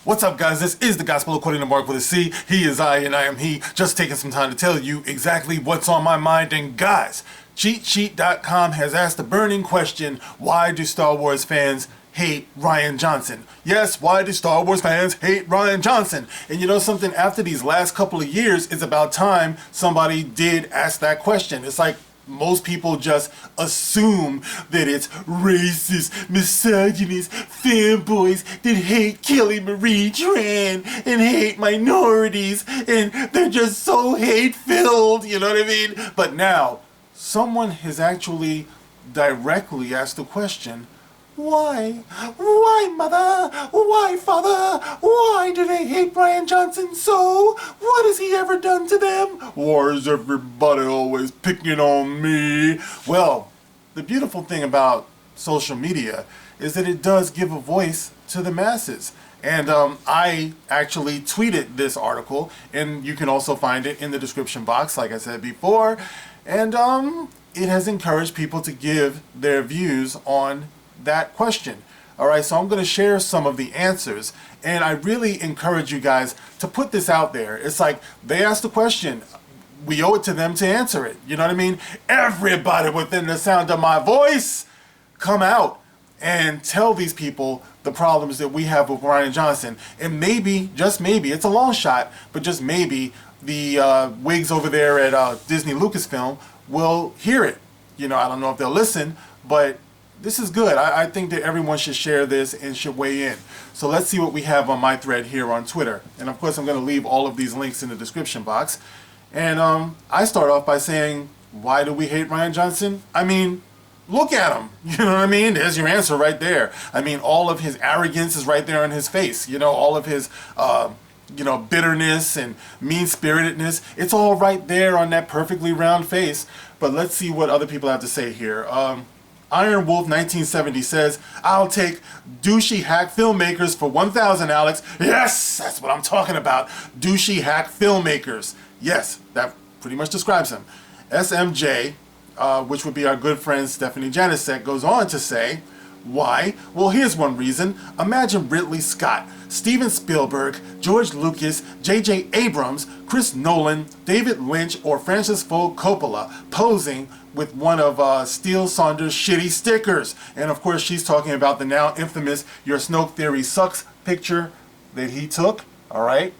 What's up, guys? This is the Gospel according to Mark with a C. He is I and I am he. Just taking some time to tell you exactly what's on my mind. And guys, CheatSheet.com has asked the burning question, why do Star Wars fans hate Rian Johnson? Yes, why do Star Wars fans hate Rian Johnson? And you know something? After these last couple of years, it's about time somebody did ask that question. It's like most people just assume that it's racist, misogynist, fanboys that hate Kelly Marie Tran and hate minorities, and they're just so hate-filled, you know what I mean? But now, someone has actually directly asked the question, why? Why, mother? Why, father? Why do they hate Rian Johnson so? What has he ever done to them? Why is everybody always picking on me? Well, the beautiful thing about social media is that it does give a voice to the masses. And I actually tweeted this article, and you can also find it in the description box, like I said before. And it has encouraged people to give their views on that question. Alright, so I'm going to share some of the answers, and I really encourage you guys to put this out there. It's like, they asked the question, we owe it to them to answer it. You know what I mean? Everybody within the sound of my voice, come out and tell these people the problems that we have with Rian Johnson. And maybe, just maybe, it's a long shot, but just maybe the wigs over there at Disney Lucasfilm will hear it. You know, I don't know if they'll listen, but this is good. I think that everyone should share this and should weigh in. So let's see what we have on my thread here on Twitter. And of course, I'm going to leave all of these links in the description box. And I start off by saying, why do we hate Rian Johnson? I mean, look at him. You know what I mean? There's your answer right there. I mean, all of his arrogance is right there on his face. You know, all of his bitterness and mean-spiritedness. It's all right there on that perfectly round face. But let's see what other people have to say here. Iron Wolf 1970 says, I'll take douchey hack filmmakers for 1,000, Alex. Yes, that's what I'm talking about. Douchey hack filmmakers. Yes, that pretty much describes him. SMJ, which would be our good friend Stephanie Janicek, goes on to say, why? Well, here's one reason. Imagine Ridley Scott, Steven Spielberg, George Lucas, J.J. Abrams, Chris Nolan, David Lynch, or Francis Ford Coppola posing with one of Steele Saunders' shitty stickers. And of course, she's talking about the now infamous Your Snoke Theory Sucks picture that he took. All right.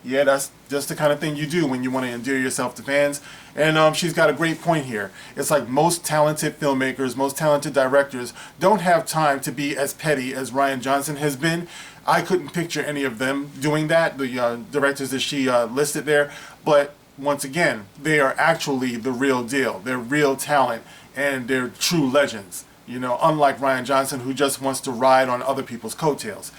Yeah, that's just the kind of thing you do when you want to endear yourself to fans. And she's got a great point here. It's like most talented filmmakers, most talented directors don't have time to be as petty as Rian Johnson has been. I couldn't picture any of them doing that, the directors that she listed there. But once again, they are actually the real deal. They're real talent, and they're true legends. You know, unlike Rian Johnson, who just wants to ride on other people's coattails.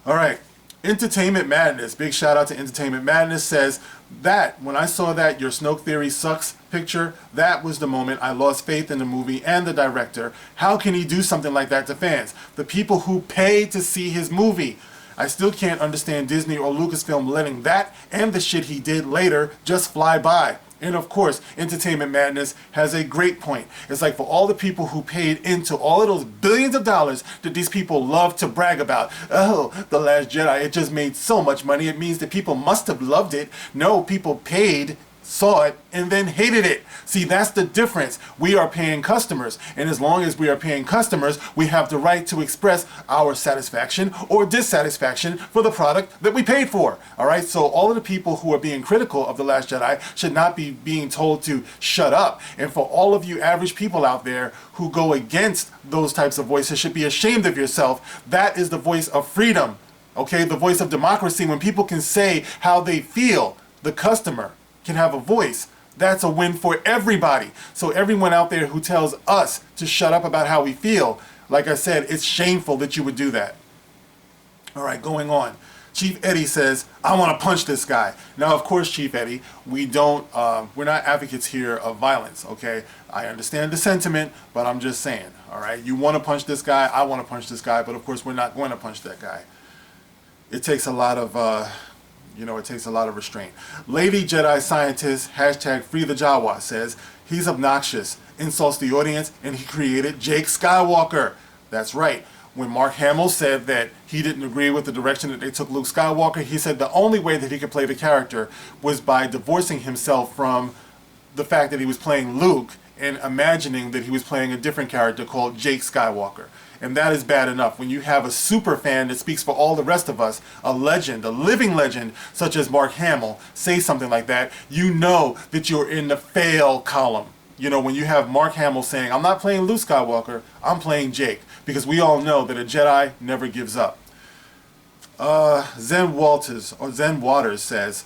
All right. Entertainment Madness, big shout out to Entertainment Madness, says that when I saw that Your Snoke Theory Sucks picture, that was the moment I lost faith in the movie and the director. How can he do something like that to fans? The people who pay to see his movie. I still can't understand Disney or Lucasfilm letting that and the shit he did later just fly by. And of course, Entertainment Madness has a great point. It's like for all the people who paid into all of those billions of dollars that these people love to brag about. Oh, The Last Jedi, it just made so much money. It means that people must have loved it. No, people paid, saw it, and then hated it. See, that's the difference. We are paying customers, and as long as we are paying customers, we have the right to express our satisfaction or dissatisfaction for the product that we paid for. All right, so all of the people who are being critical of The Last Jedi should not be being told to shut up. And for all of you average people out there who go against those types of voices should be ashamed of yourself. That is the voice of freedom, okay, the voice of democracy, when people can say how they feel. The customer can have a voice. That's a win for everybody. So everyone out there who tells us to shut up about how we feel, like I said, it's shameful that you would do that. All right, going on. Chief Eddie says, I want to punch this guy. Now, of course, Chief Eddie, we're not advocates here of violence, okay? I understand the sentiment, but I'm just saying, all right? You want to punch this guy, I want to punch this guy, but of course, we're not going to punch that guy. It takes a lot of it takes a lot of restraint. Lady Jedi Scientist, hashtag Free the Jawa, says, he's obnoxious, insults the audience, and he created Jake Skywalker. That's right. When Mark Hamill said that he didn't agree with the direction that they took Luke Skywalker, he said the only way that he could play the character was by divorcing himself from the fact that he was playing Luke and imagining that he was playing a different character called Jake Skywalker. And that is bad enough. When you have a super fan that speaks for all the rest of us, a legend, a living legend, such as Mark Hamill, say something like that, you know that you're in the fail column. You know, when you have Mark Hamill saying, I'm not playing Luke Skywalker, I'm playing Jake. Because we all know that a Jedi never gives up. Zen Waters says,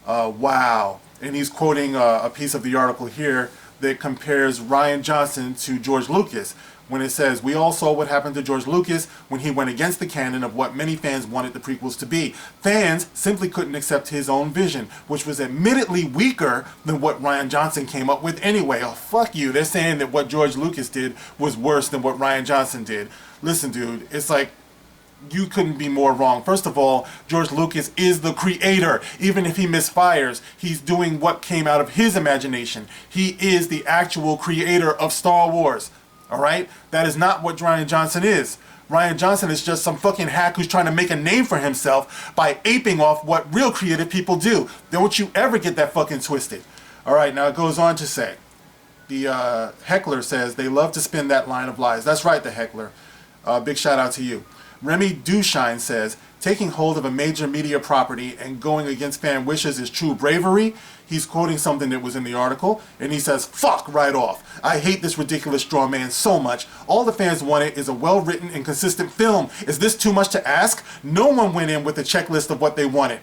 wow. And he's quoting a piece of the article here that compares Rian Johnson to George Lucas, when it says, we all saw what happened to George Lucas when he went against the canon of what many fans wanted the prequels to be. Fans simply couldn't accept his own vision, which was admittedly weaker than what Rian Johnson came up with anyway. Oh, fuck you. They're saying that what George Lucas did was worse than what Rian Johnson did. Listen, dude, it's like, you couldn't be more wrong. First of all, George Lucas is the creator. Even if he misfires, he's doing what came out of his imagination. He is the actual creator of Star Wars. All right? That is not what Rian Johnson is. Rian Johnson is just some fucking hack who's trying to make a name for himself by aping off what real creative people do. Don't you ever get that fucking twisted. All right, now it goes on to say, the Heckler says they love to spin that line of lies. That's right, the Heckler. Big shout out to you. Remy Dushine says, taking hold of a major media property and going against fan wishes is true bravery. He's quoting something that was in the article, and he says, fuck right off. I hate this ridiculous straw man so much. All the fans wanted is a well-written and consistent film. Is this too much to ask? No one went in with a checklist of what they wanted.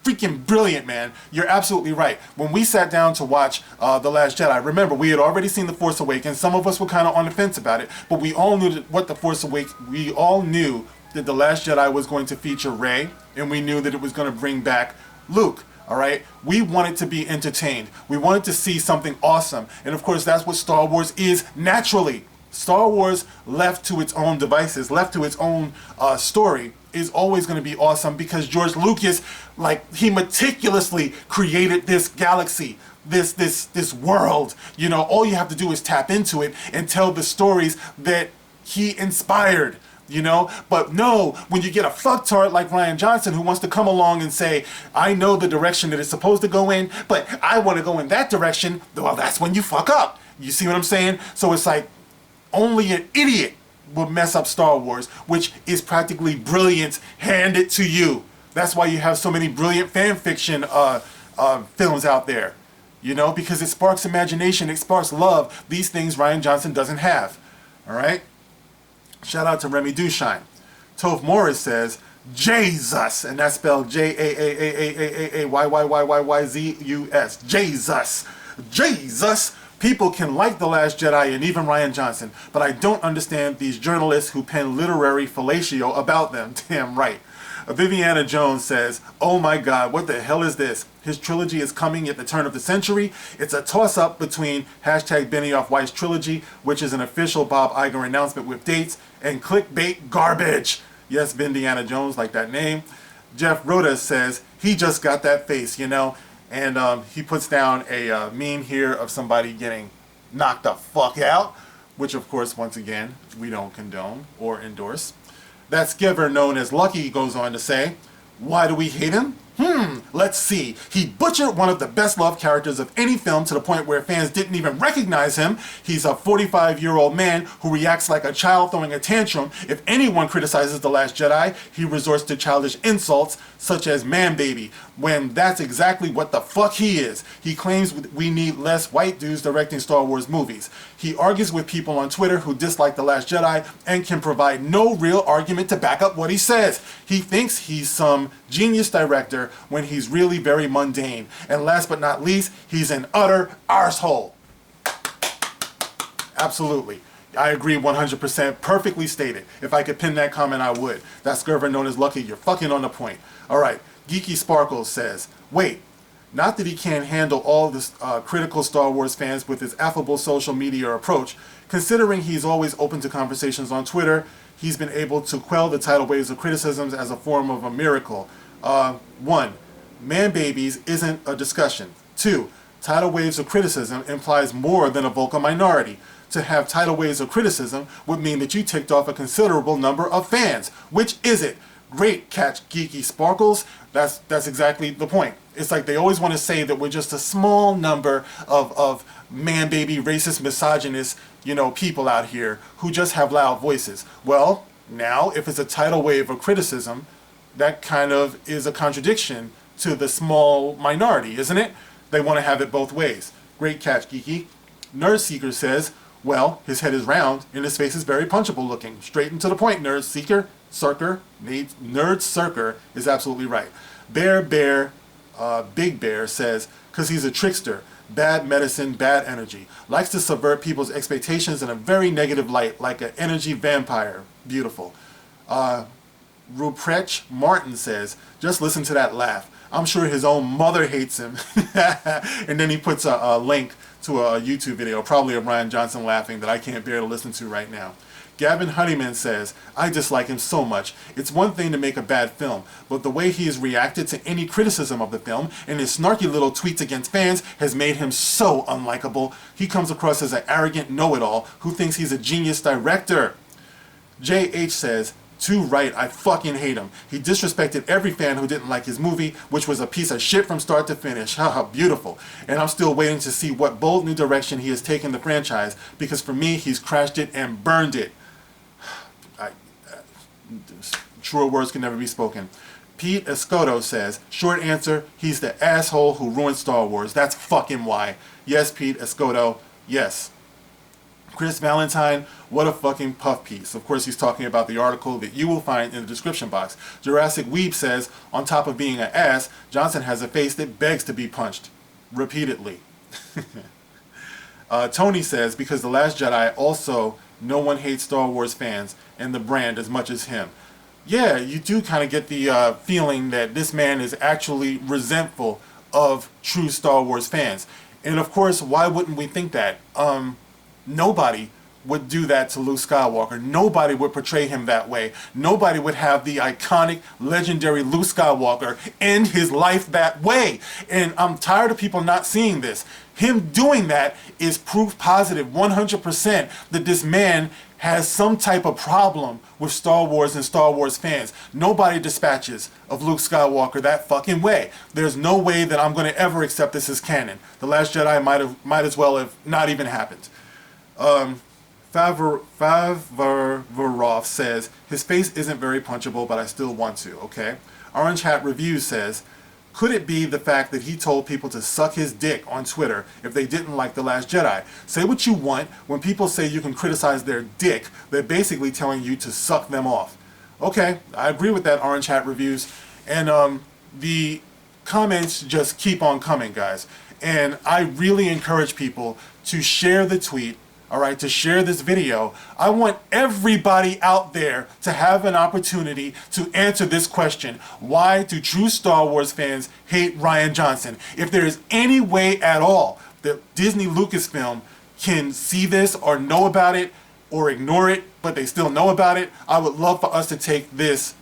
Freaking brilliant, man. You're absolutely right. When we sat down to watch The Last Jedi, remember, we had already seen The Force Awakens. Some of us were kind of on the fence about it, but we all knew that we all knew that The Last Jedi was going to feature Rey, and we knew that it was going to bring back Luke. All right? We wanted to be entertained. We wanted to see something awesome. And of course, that's what Star Wars is naturally. Star Wars, left to its own devices, left to its own story, is always going to be awesome because George Lucas, like, he meticulously created this galaxy, this world. You know, all you have to do is tap into it and tell the stories that he inspired. You know, but no, when you get a fucktard like Rian Johnson who wants to come along and say, I know the direction that it's supposed to go in, but I want to go in that direction, well, that's when you fuck up. You see what I'm saying? So it's like, only an idiot will mess up Star Wars, which is practically brilliant, handed to you. That's why you have so many brilliant fan fiction films out there. You know, because it sparks imagination, it sparks love. These things Rian Johnson doesn't have. All right? Shout out to Remy Dushine. Toph Morris says, Jesus, and that's spelled J-A-A-A-A-A-Y-Y-Y-Y-Y-Z-U-S. Jesus. Jesus. People can like The Last Jedi and even Rian Johnson, but I don't understand these journalists who pen literary fellatio about them. Damn right. Viviana Jones says, oh my God, what the hell is this? His trilogy is coming at the turn of the century. It's a toss-up between hashtag Benioff Weiss trilogy, which is an official Bob Iger announcement with dates, and clickbait garbage. Yes, Viviana Jones, like that name. Jeff Rhoda says, he just got that face, you know? And he puts down a meme here of somebody getting knocked the fuck out, which of course, once again, we don't condone or endorse. That giver known as Lucky goes on to say, why do we hate him? Let's see. He butchered one of the best loved characters of any film to the point where fans didn't even recognize him. He's a 45-year-old man who reacts like a child throwing a tantrum. If anyone criticizes The Last Jedi, he resorts to childish insults such as man baby, when that's exactly what the fuck he is. He claims we need less white dudes directing Star Wars movies. He argues with people on Twitter who dislike The Last Jedi and can provide no real argument to back up what he says. He thinks he's some genius director when he's really very mundane. And last but not least, he's an utter arsehole. Absolutely. I agree 100%. Perfectly stated. If I could pin that comment, I would. That scurver known as Lucky. You're fucking on the point. All right. Geeky Sparkle says, wait, not that he can't handle all the critical Star Wars fans with his affable social media approach. Considering he's always open to conversations on Twitter, he's been able to quell the tidal waves of criticisms as a form of a miracle. 1. Man babies isn't a discussion. 2. Tidal waves of criticism implies more than a vocal minority. to have tidal waves of criticism would mean that you ticked off a considerable number of fans. Which is it? Great catch, Geeky Sparkles. That's exactly the point. It's like they always want to say that we're just a small number of man-baby, racist, misogynist, people out here who just have loud voices. Well, now, if it's a tidal wave of criticism, that kind of is a contradiction to the small minority, isn't it? They want to have it both ways. Great catch, Geeky. Nerd Seeker says, well, his head is round and his face is very punchable looking. Straight and to the point, Nerd Seeker. Nerd Circer is absolutely right. Big Bear says, because he's a trickster, bad medicine, bad energy. Likes to subvert people's expectations in a very negative light, like an energy vampire. Beautiful. Ruprecht Martin says, just listen to that laugh. I'm sure his own mother hates him. And then he puts a link to a YouTube video, probably of Rian Johnson laughing, that I can't bear to listen to right now. Gavin Honeyman says, I dislike him so much. It's one thing to make a bad film, but the way he has reacted to any criticism of the film and his snarky little tweets against fans has made him so unlikable. He comes across as an arrogant know-it-all who thinks he's a genius director. JH says, too right, I fucking hate him. He disrespected every fan who didn't like his movie, which was a piece of shit from start to finish. Haha, beautiful. And I'm still waiting to see what bold new direction he has taken the franchise, because for me, he's crashed it and burned it. Truer words can never be spoken. Pete Escoto says, short answer, he's the asshole who ruined Star Wars. That's fucking why. Yes, Pete Escoto, yes. Chris Valentine, what a fucking puff piece. Of course, he's talking about the article that you will find in the description box. Jurassic Weeb says, on top of being an ass, Johnson has a face that begs to be punched. Repeatedly. Tony says, because The Last Jedi also, no one hates Star Wars fans and the brand as much as him. Yeah, you do kind of get the feeling that this man is actually resentful of true Star Wars fans. And of course, why wouldn't we think that? Nobody would do that to Luke Skywalker. Nobody would portray him that way. Nobody would have the iconic, legendary Luke Skywalker end his life that way. And I'm tired of people not seeing this. Him doing that is proof positive, 100%, that this man has some type of problem with Star Wars and Star Wars fans. Nobody dispatches of Luke Skywalker that fucking way. There's no way that I'm going to ever accept this as canon. The Last Jedi might as well have not even happened. Favorov says, his face isn't very punchable, but I still want to, okay? Orange Hat Reviews says, could it be the fact that he told people to suck his dick on Twitter if they didn't like The Last Jedi? Say what you want. When people say you can criticize their dick, they're basically telling you to suck them off. Okay, I agree with that, Orange Hat Reviews. And the comments just keep on coming, guys. And I really encourage people to share the tweet, all right, to share this video. I want everybody out there to have an opportunity to answer this question. Why do true Star Wars fans hate Rian Johnson? If there is any way at all that Disney Lucasfilm can see this or know about it or ignore it, but they still know about it, I would love for us to take this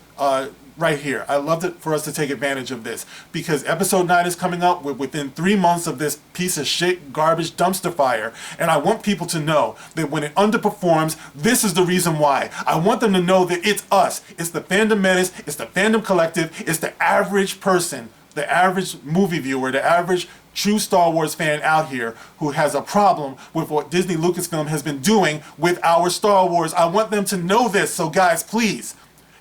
right here. I love for us to take advantage of this, because episode 9 is coming up. We're within 3 months of this piece of shit garbage dumpster fire, and I want people to know that when it underperforms, this is the reason why. I want them to know that it's us. It's the Fandom Menace, it's the Fandom Collective, it's the average person, the average movie viewer, the average true Star Wars fan out here who has a problem with what Disney Lucasfilm has been doing with our Star Wars. I want them to know this. So guys, please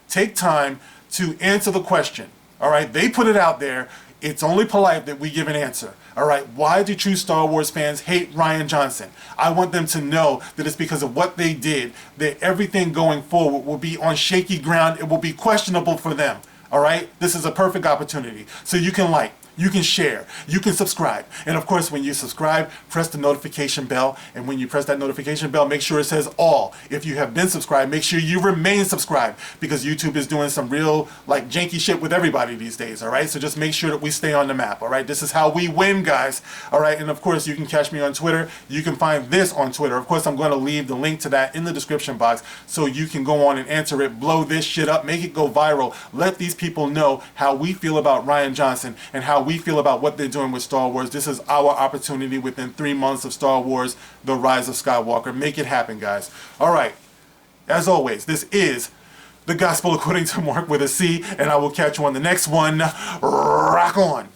take time to answer the question. All right, they put it out there. It's only polite that we give an answer. All right, why do true Star Wars fans hate Rian Johnson? I want them to know that it's because of what they did, that everything going forward will be on shaky ground. It will be questionable for them. All right, this is a perfect opportunity. So you can like, you can share, you can subscribe. And of course, when you subscribe, press the notification bell. And when you press that notification bell, make sure it says all. If you have been subscribed, make sure you remain subscribed, because YouTube is doing some real like janky shit with everybody these days. All right, so just make sure that we stay on the map. All right, this is how we win, guys. All right, and of course, you can catch me on Twitter. You can find this on Twitter. Of course, I'm going to leave the link to that in the description box so you can go on and answer it, blow this shit up, make it go viral. Let these people know how we feel about Rian Johnson and how we we feel about what they're doing with Star Wars. This is our opportunity within 3 months of Star Wars, The Rise of Skywalker. Make it happen, guys. All right. As always, this is The Gospel According to Mark with a C, and I will catch you on the next one. Rock on.